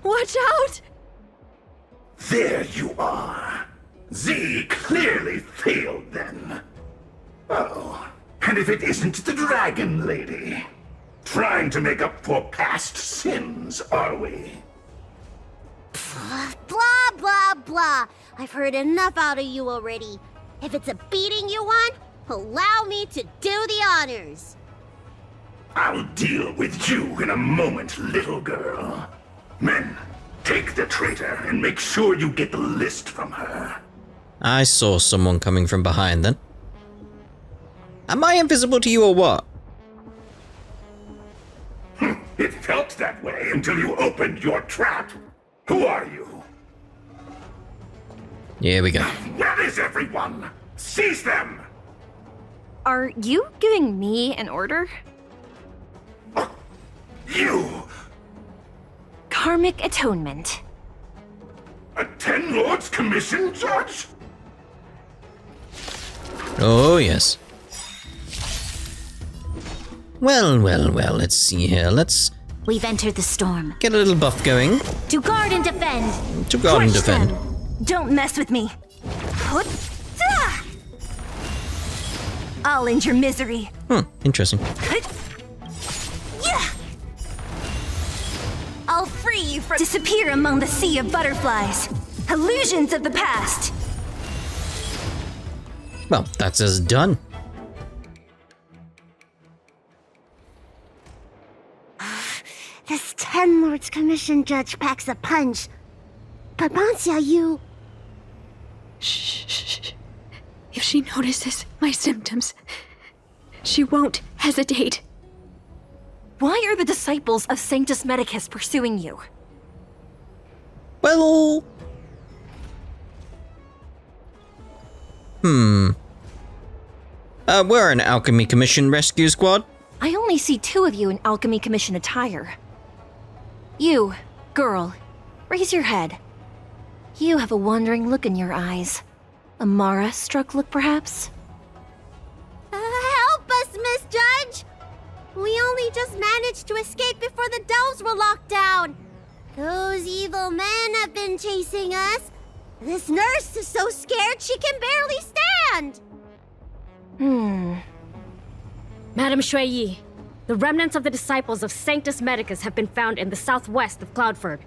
watch out! There you are. Z clearly failed then. Oh, and if it isn't the Dragon Lady. Trying to make up for past sins, are we? Blah, blah, blah. I've heard enough out of you already. If it's a beating you want, allow me to do the honors. I'll deal with you in a moment, little girl. Men, take the traitor and make sure you get the list from her. I saw someone coming from behind then. Am I invisible to you or what? It felt that way until you opened your trap. Who are you? Here we go. Where is everyone? Seize them! Are you giving me an order? You! Karmic atonement. A Ten Lords Commission judge? Oh, yes. Well, let's see here. Let's We've entered the storm. get a little buff going. To guard and defend. To guard and Crush defend. them. Don't mess with me. I'll end your misery. Interesting. I'll free you from disappear among the sea of butterflies. Illusions of the past. Well, that's us done. This Ten Lords Commission judge packs a punch. But Banxia, you... Shh. If she notices my symptoms, she won't hesitate. Why are the disciples of Sanctus Medicus pursuing you? Well... We're an Alchemy Commission rescue squad. I only see 2 of you in Alchemy Commission attire. You, girl, raise your head. You have a wandering look in your eyes. A Mara-struck look, perhaps? help us, Miss Judge! We only just managed to escape before the delves were locked down. Those evil men have been chasing us. This nurse is so scared she can barely stand. Madam Shui, the remnants of the disciples of Sanctus Medicus have been found in the southwest of Cloudford.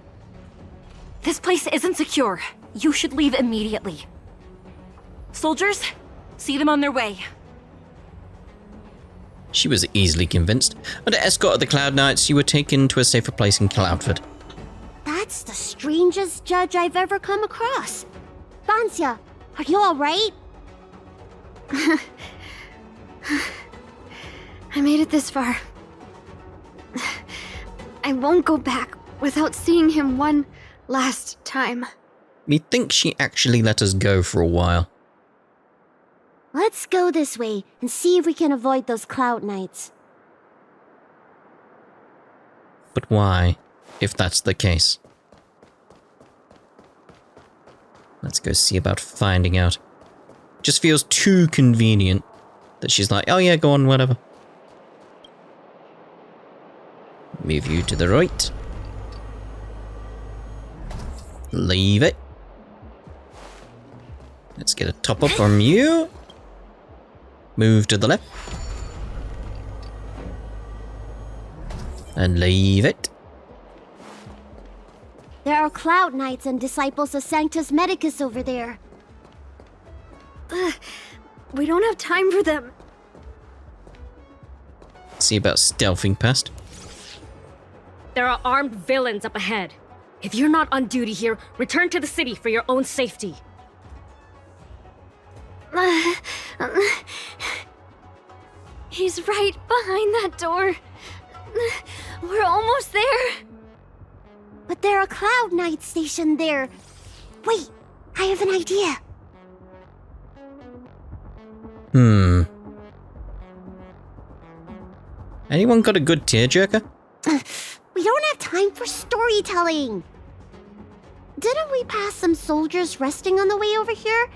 This place isn't secure. You should leave immediately. Soldiers, see them on their way. She was easily convinced. Under escort of the Cloud Knights, you were taken to a safer place in Cloudford. That's the strangest judge I've ever come across. Banxia, are you alright? I made it this far. I won't go back without seeing him one last time. We think she actually let us go for a while. Let's go this way and see if we can avoid those Cloud Knights. But why? if that's the case. Let's go see about finding out. Just feels too convenient that she's like, oh yeah, go on, whatever. Move you to the right. Leave it. Let's get a top up from you. Move to the left. And leave it. There are Cloud Knights and disciples of Sanctus Medicus over there. We don't have time for them. See about stealthing past. There are armed villains up ahead. If you're not on duty here, return to the city for your own safety. He's right behind that door. We're almost there. But there are Cloud Knights stationed there. Wait, I have an idea. Anyone got a good tearjerker? We don't have time for storytelling. Didn't we pass some soldiers resting on the way over here?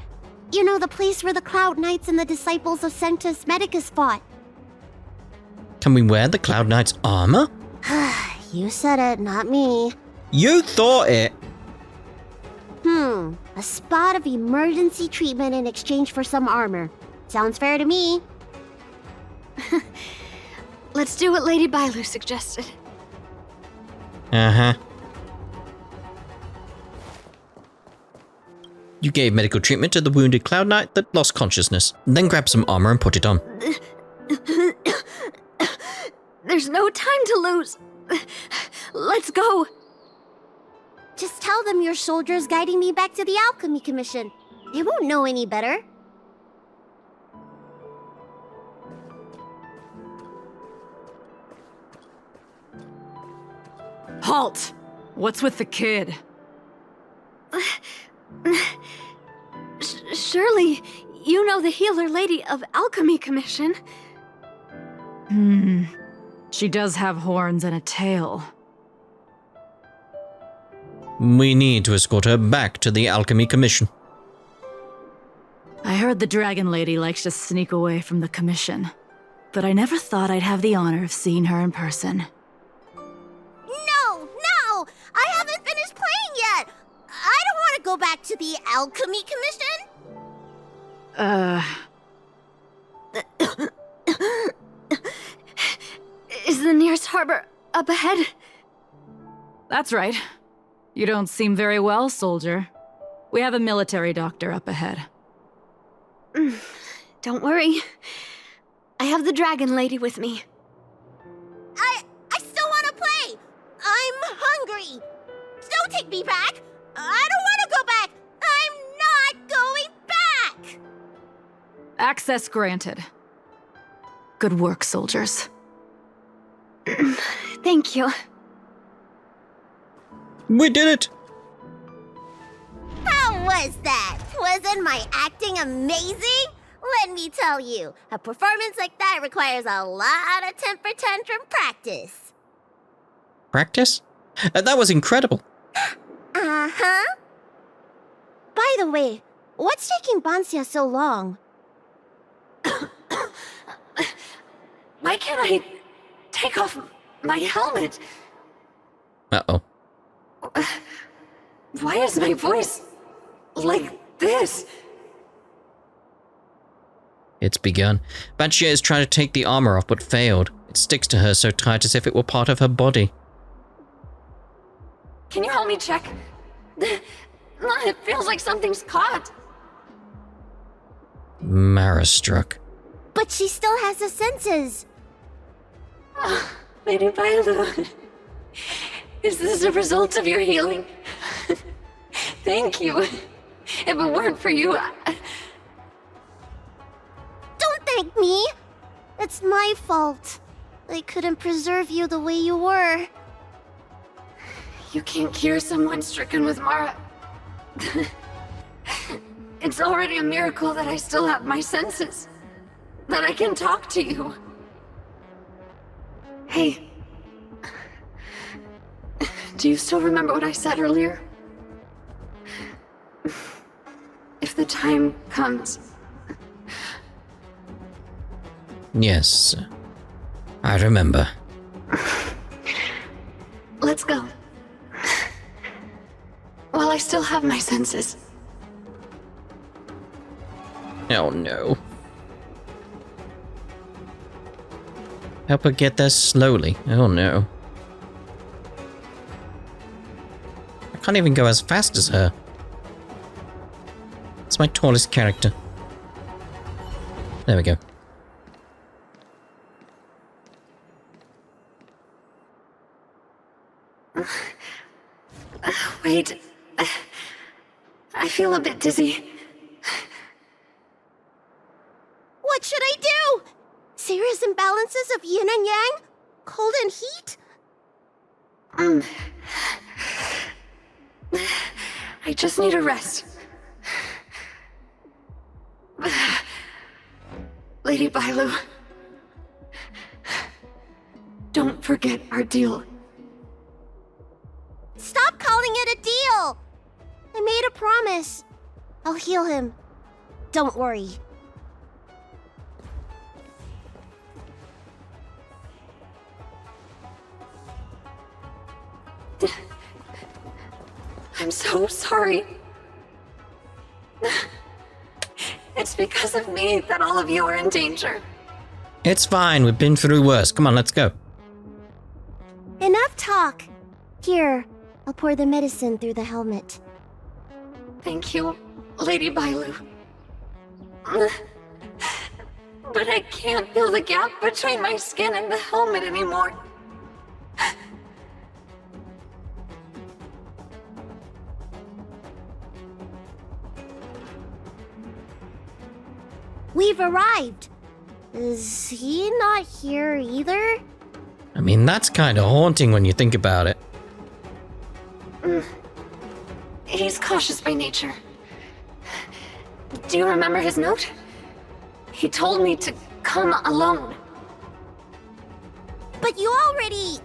You know, the place where the Cloud Knights and the disciples of Sanctus Medicus fought. Can we wear the Cloud Knight's armor? You said it, not me. You thought it. A spot of emergency treatment in exchange for some armor. Sounds fair to me. Let's do what Lady Bailu suggested. Uh-huh. You gave medical treatment to the wounded Cloud Knight that lost consciousness. Then grab some armor and put it on. There's no time to lose. Let's go. Just tell them your soldiers guiding me back to the Alchemy Commission. They won't know any better. Halt! What's with the kid? Surely, you know the healer lady of Alchemy Commission. She does have horns and a tail. We need to escort her back to the Alchemy Commission. I heard the Dragon Lady likes to sneak away from the Commission, but I never thought I'd have the honor of seeing her in person. No! I haven't finished playing yet! I don't want to go back to the Alchemy Commission! Is the nearest harbor up ahead? That's right. You don't seem very well, soldier. We have a military doctor up ahead. Don't worry. I have the Dragon Lady with me. I still want to play! I'm hungry! Don't take me back! I don't want to go back! I'm not going back! Access granted. Good work, soldiers. Thank you. We did it! How was that? Wasn't my acting amazing? Let me tell you, a performance like that requires a lot of temper tantrum practice. Practice? That was incredible. Uh-huh. By the way, what's taking Banxia so long? Why can't I take off my helmet? Uh-oh. Why is my voice like this? It's begun. Banxia is trying to take the armor off but failed. It sticks to her so tight as if it were part of her body. Can you help me check? It feels like something's caught. Mara struck. But she still has the senses. Lady Bailu, is this a result of your healing? Thank you. If it weren't for you, Don't thank me. It's my fault. I couldn't preserve you the way you were. You can't cure someone stricken with Mara. It's already a miracle that I still have my senses. That I can talk to you. Hey. Do you still remember what I said earlier? If the time comes. Yes, I remember. Let's go. While I still have my senses. Oh no. Help her get there slowly. Oh no. I can't even go as fast as her. It's my tallest character. There we go. Wait. I feel a bit dizzy. What should I do? Serious imbalances of yin and yang? Cold and heat? I just need a rest. Lady Bailu, don't forget our deal. Stop calling it a deal! I made a promise. I'll heal him. Don't worry. I'm so sorry. It's because of me that all of you are in danger. It's fine, we've been through worse. Come on, let's go. Enough talk. Here, I'll pour the medicine through the helmet. Thank you, Lady Bailu. But I can't feel the gap between my skin and the helmet anymore. We've arrived. Is he not here either? I mean, that's kind of haunting when you think about it. He's cautious by nature. Do you remember his note? He told me to come alone. But you already...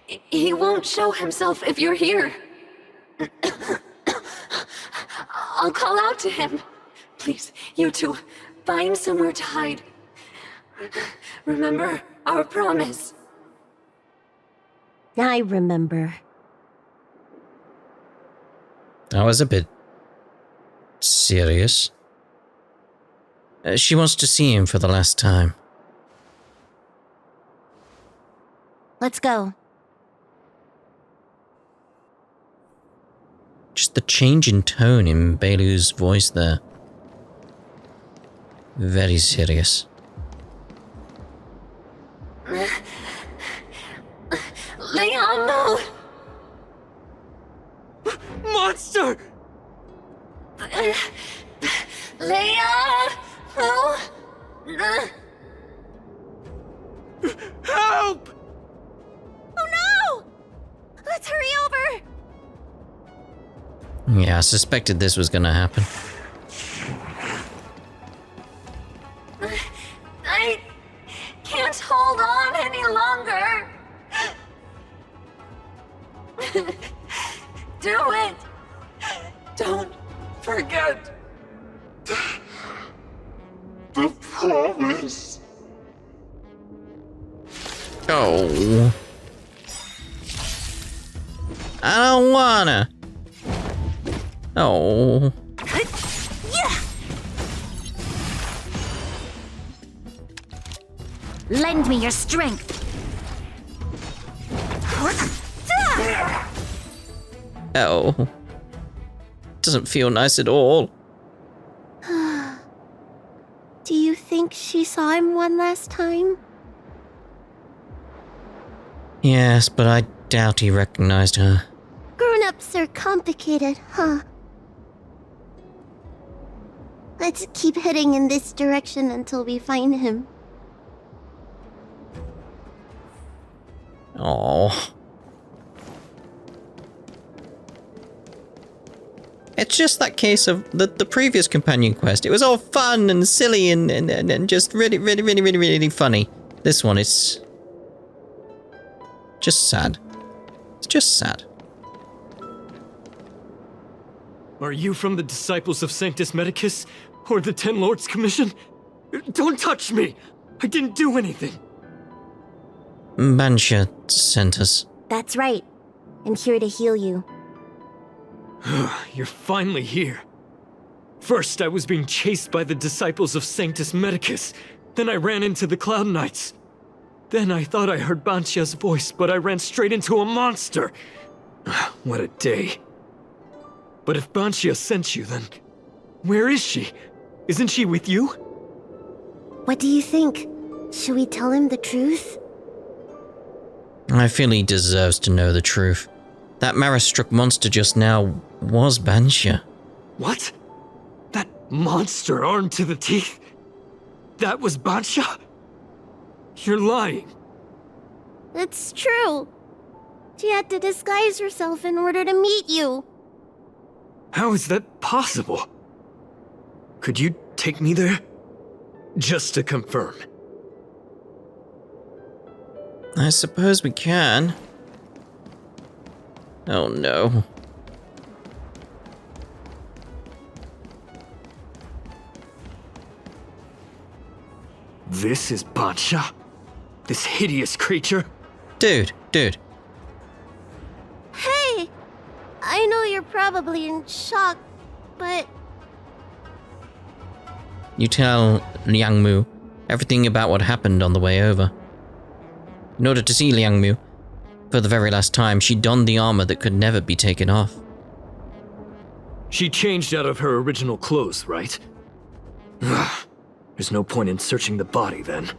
He won't show himself if you're here. I'll call out to him. Please, you two, find somewhere to hide. Remember our promise. I remember. That was a bit serious. She wants to see him for the last time. Let's go. Just the change in tone in Bailu's voice there. Very serious. Liangmu! Monster! Liangmu! Help! Oh no! Let's hurry over! Yeah, I suspected this was gonna happen. I can't hold on any longer. Do it. Don't forget the promise. Oh. I don't wanna. Oh. Lend me your strength. Oh. Doesn't feel nice at all. Do you think she saw him one last time? Yes, but I doubt he recognized her. Grown-ups are complicated, huh? Let's keep heading in this direction until we find him. Oh. It's just that case of the previous companion quest. It was all fun and silly and just really funny. This one is... Just sad. It's just sad. Are you from the Disciples of Sanctus Medicus? Or the Ten Lords Commission? Don't touch me! I didn't do anything! Banxia sent us. That's right. I'm here to heal you. You're finally here. First, I was being chased by the Disciples of Sanctus Medicus. Then I ran into the Cloud Knights. Then I thought I heard Banxia's voice, but I ran straight into a monster. What a day. But if Banxia sent you, then where is she? Isn't she with you? What do you think? Should we tell him the truth? I feel he deserves to know the truth. That Marrow-struck monster just now was Banxia. What? That monster armed to the teeth? That was Banxia? You're lying. It's true. She had to disguise herself in order to meet you. How is that possible? Could you take me there? Just to confirm. I suppose we can. Oh no. This is Banxia? This hideous creature? Dude. Hey! I know you're probably in shock, but... You tell Liangmu everything about what happened on the way over. In order to see Liangmu, for the very last time, she donned the armor that could never be taken off. She changed out of her original clothes, right? There's no point in searching the body, then.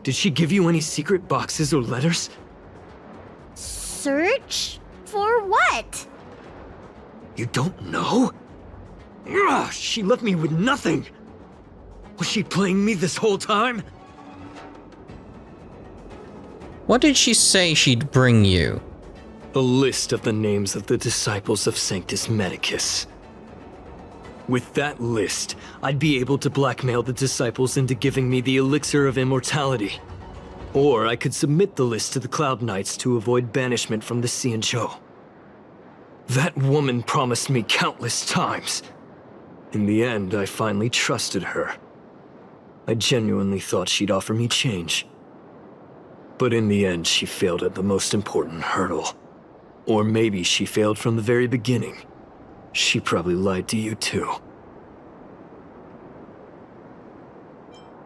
Did she give you any secret boxes or letters? Search? For what? You don't know? She left me with nothing! Was she playing me this whole time? What did she say she'd bring you? A list of the names of the Disciples of Sanctus Medicus. With that list, I'd be able to blackmail the Disciples into giving me the Elixir of Immortality. Or I could submit the list to the Cloud Knights to avoid banishment from the Xianzhou. That woman promised me countless times. In the end, I finally trusted her. I genuinely thought she'd offer me change. But in the end, she failed at the most important hurdle. Or maybe she failed from the very beginning. She probably lied to you too.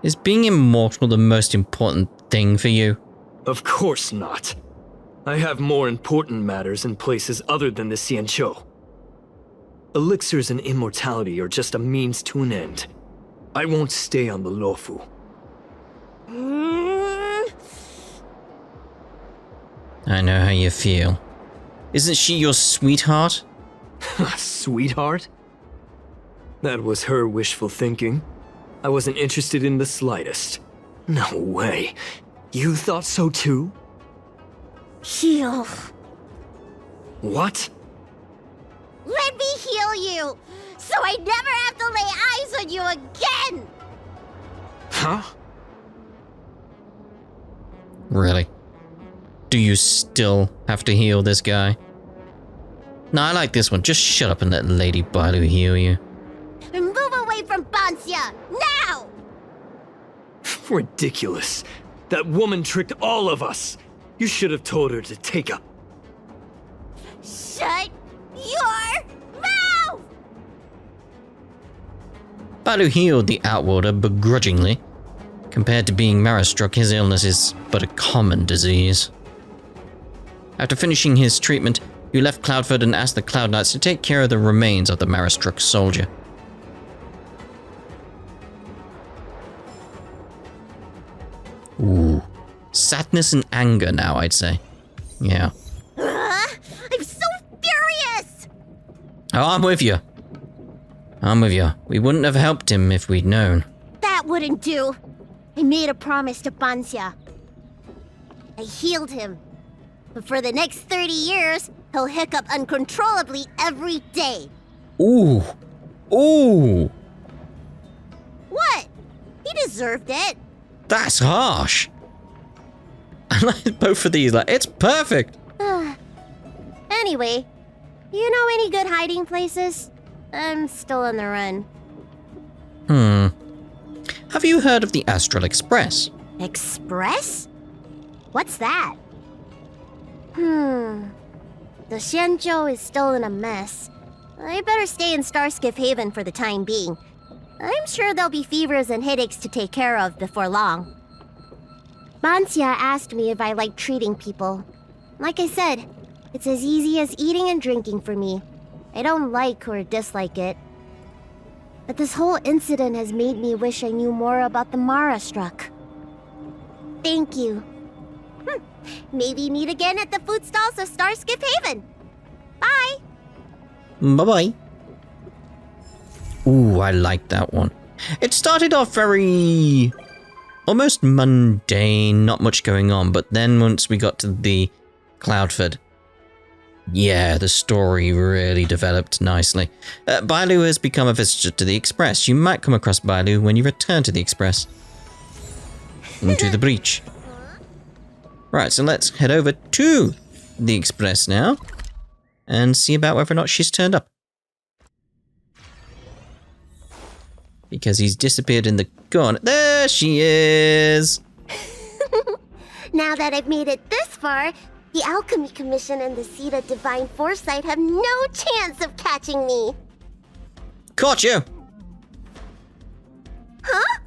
Is being immortal the most important thing for you? Of course not. I have more important matters in places other than the Xianzhou. Elixirs and immortality are just a means to an end. I won't stay on the Luofu. I know how you feel. Isn't she your sweetheart? Sweetheart? That was her wishful thinking. I wasn't interested in the slightest. No way. You thought so too? Heal. What? Let me heal you, so I never have to lay eyes on you again! Huh? Really? Do you still have to heal this guy? No, I like this one. Just shut up and let Lady Bailu heal you. Move away from Banxia, now! Ridiculous. That woman tricked all of us. You should have told her to take up. Shut your mouth! Bailu healed the Outworlder begrudgingly. Compared to being Marrow-struck, his illness is but a common disease. After finishing his treatment, you left Cloudford and asked the Cloud Knights to take care of the remains of the Marrow-struck soldier. Ooh. Sadness and anger now, I'd say. Yeah. I'm so furious! Oh, I'm with you. We wouldn't have helped him if we'd known. That wouldn't do. I made a promise to Banxia. I healed him. But for the next 30 years, he'll hiccup uncontrollably every day. Ooh. What? He deserved it. That's harsh. I like both of these. Like, it's perfect. Anyway, you know any good hiding places? I'm still on the run. Have you heard of the Astral Express? Express? What's that? The Xianzhou is still in a mess. I better stay in Starskiff Haven for the time being. I'm sure there'll be fevers and headaches to take care of before long. Banxia asked me if I like treating people. Like I said, it's as easy as eating and drinking for me. I don't like or dislike it. But this whole incident has made me wish I knew more about the Mara struck. Thank you. Maybe meet again at the food stalls of Starskiff Haven. Bye! Bye-bye. Ooh, I like that one. It started off very... almost mundane, not much going on, but then once we got to the Cloudford, yeah, the story really developed nicely. Bailu has become a visitor to the Express. You might come across Bailu when you return to the Express. Into the breach. Right, so let's head over to the Express now and see about whether or not she's turned up. Because he's disappeared in the corner. There she is! Now that I've made it this far, the Alchemy Commission and the Seat of Divine Foresight have no chance of catching me. Caught you! Huh?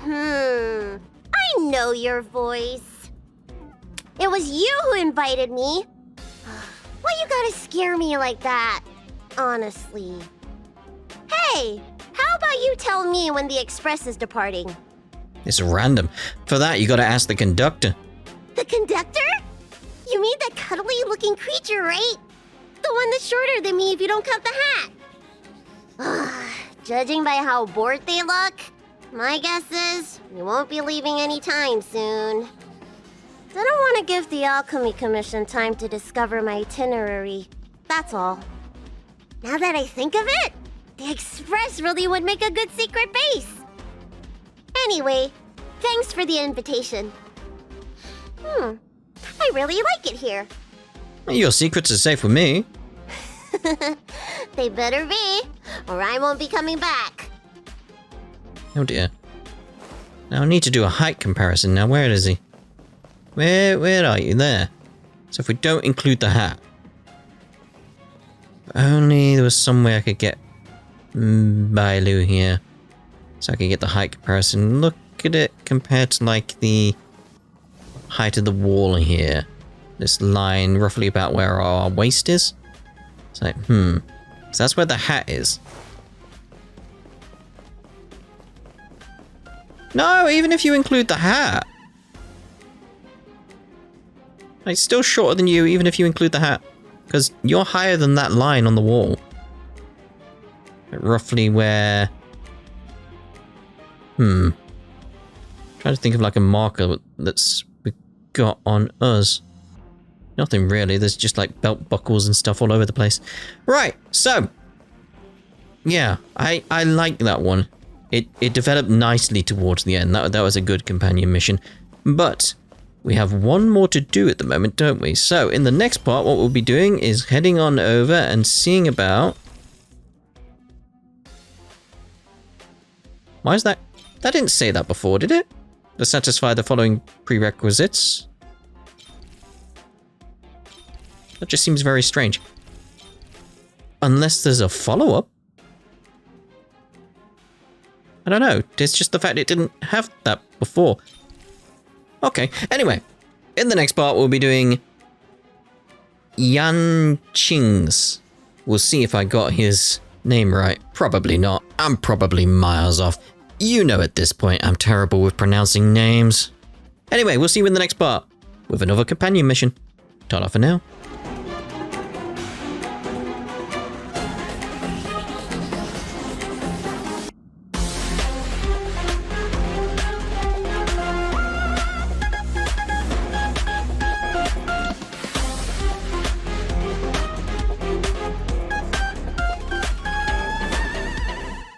I know your voice. It was you who invited me. Why you gotta scare me like that? Honestly. Hey, how about you tell me when the express is departing? It's random. For that, you gotta ask the conductor. The conductor? You mean that cuddly-looking creature, right? The one that's shorter than me if you don't count the hat. Judging by how bored they look, my guess is you won't be leaving anytime soon. I don't want to give the Alchemy Commission time to discover my itinerary. That's all. Now that I think of it, the Express really would make a good secret base. Anyway, thanks for the invitation. I really like it here. Your secrets are safe with me. They better be, or I won't be coming back. Oh dear. Now I need to do a height comparison. Now where is he? Where are you? There. So if we don't include the hat. If only there was some way I could get Bailu here. So I could get the height comparison. Look at it compared to like the height of the wall here. This line roughly about where our waist is. It's like, So that's where the hat is. No, even if you include the hat. It's still shorter than you, even if you include the hat. Because you're higher than that line on the wall. Roughly where... Trying to think of like a marker that's we got on us. Nothing really, there's just like belt buckles and stuff all over the place. Right, so... yeah, I like that one. It developed nicely towards the end. That was a good companion mission. But... we have one more to do at the moment, don't we? So, in the next part, what we'll be doing is heading on over and seeing about... why is that? That didn't say that before, did it? To satisfy the following prerequisites. That just seems very strange. Unless there's a follow-up. I don't know. It's just the fact it didn't have that before. Okay, anyway, in the next part we'll be doing Yan Qing's. We'll see if I got his name right. Probably not. I'm probably miles off. You know at this point I'm terrible with pronouncing names. Anyway, we'll see you in the next part with another companion mission. Ta-da for now.